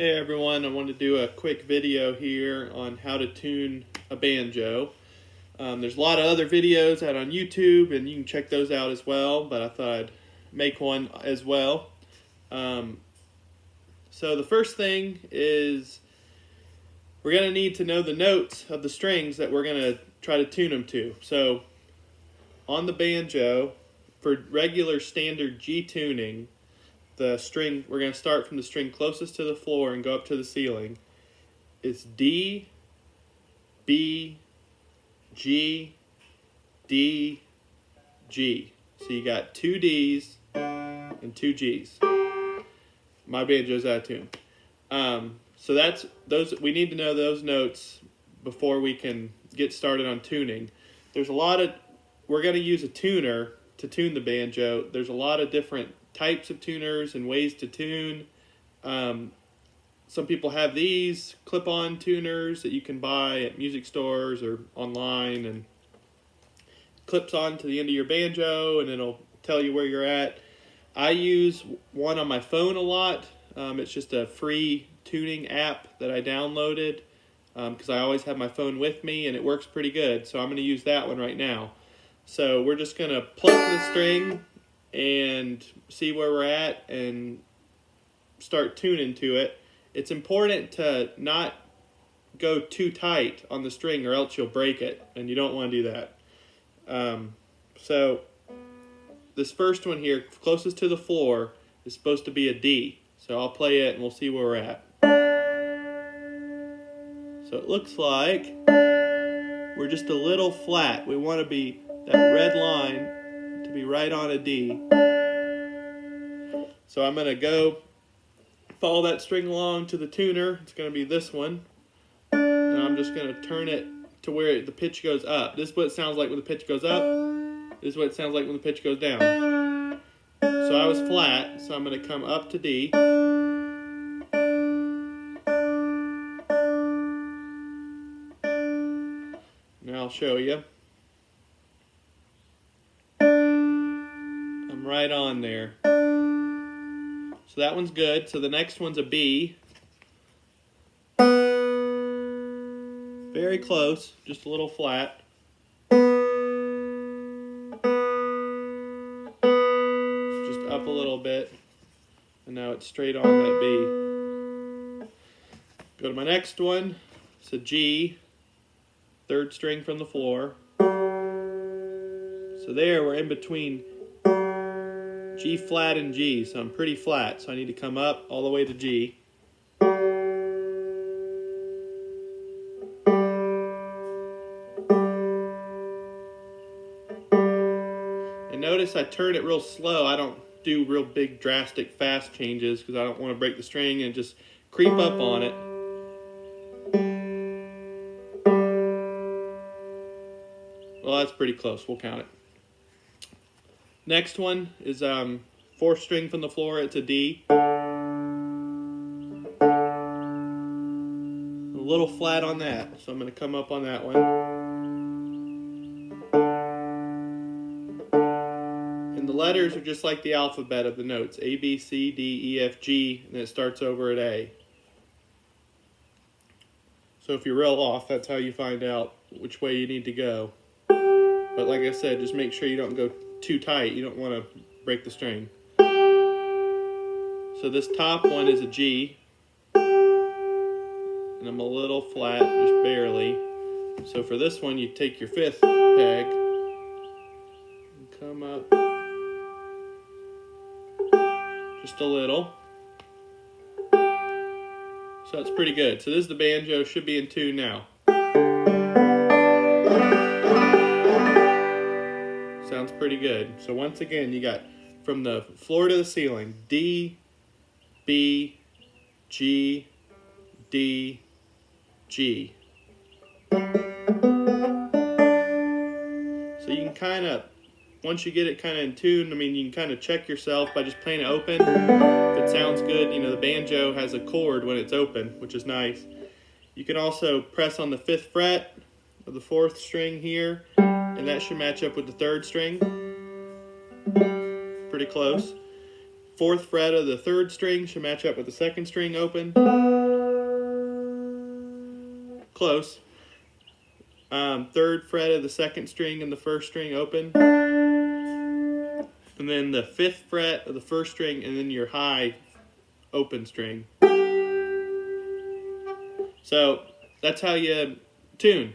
Hey everyone, I wanted to do a quick video here on how to tune a banjo. There's a lot of other videos out on YouTube and you can check those out as well, but I thought I'd make one as well. So the first thing is we're going to need to know the notes of the strings that we're going to try to tune them to. So on the banjo, for regular standard G tuning, the string, we're going to start from the string closest to the floor and go up to the ceiling. It's D, B, G, D, G. So you got two Ds and two Gs. My banjo's out of tune. So that's those. We need to know those notes before we can get started on tuning. There's a lot of, we're going to use a tuner to tune the banjo. There's a lot of different types of tuners and ways to tune. Some people have these clip-on tuners that you can buy at music stores or online, and clips on to the end of your banjo and it'll tell you where you're at. I use one on my phone a lot. It's just a free tuning app that I downloaded because I always have my phone with me and it works pretty good. So I'm going to use that one right now. So we're just going to pluck the string and see where we're at and start tuning to it. It's important to not go too tight on the string or else you'll break it, and you don't want to do that. So this first one here, closest to the floor, is supposed to be a D. So I'll play it and we'll see where we're at. So it looks like we're just a little flat. We want to be, that red line, to be right on a D. So I'm going to go follow that string along to the tuner. It's going to be this one. And I'm just going to turn it to where the pitch goes up. This is what it sounds like when the pitch goes up. This is what it sounds like when the pitch goes down. So I was flat, so I'm going to come up to D. Now I'll show you. I'm right on there. So that one's good. So the next one's a B. Very close, just a little flat. Just up a little bit. And now it's straight on that B. Go to my next one. It's a G. Third string from the floor. So there we're in between G flat and G, so I'm pretty flat, so I need to come up all the way to G. And notice I turn it real slow. I don't do real big drastic fast changes because I don't want to break the string, and just creep up on it. Well, that's pretty close. We'll count it. Next one is fourth string from the floor. It's a D. A little flat on that, so I'm going to come up on that one. And the letters are just like the alphabet of the notes. A, B, C, D, E, F, G, and it starts over at A. So if you're real off, that's how you find out which way you need to go. But like I said, just make sure you don't go too tight. You don't want to break the string. So this top one is a G. And I'm a little flat, just barely. So for this one, you take your fifth peg and come up just a little. So that's pretty good. So this is the banjo. Should be in tune now. Sounds pretty good. So once again, you got from the floor to the ceiling, D, B, G, D, G. So you can kind of, once you get it kind of in tune, I mean, you can kind of check yourself by just playing it open. If it sounds good, you know, the banjo has a chord when it's open, which is nice. You can also press on the 5th fret of the 4th string here, and that should match up with the 3rd string. Pretty close. 4th fret of the 3rd string should match up with the 2nd string open. Close. 3rd fret of the 2nd string and the 1st string open. And then the 5th fret of the 1st string and then your high open string. So that's how you tune.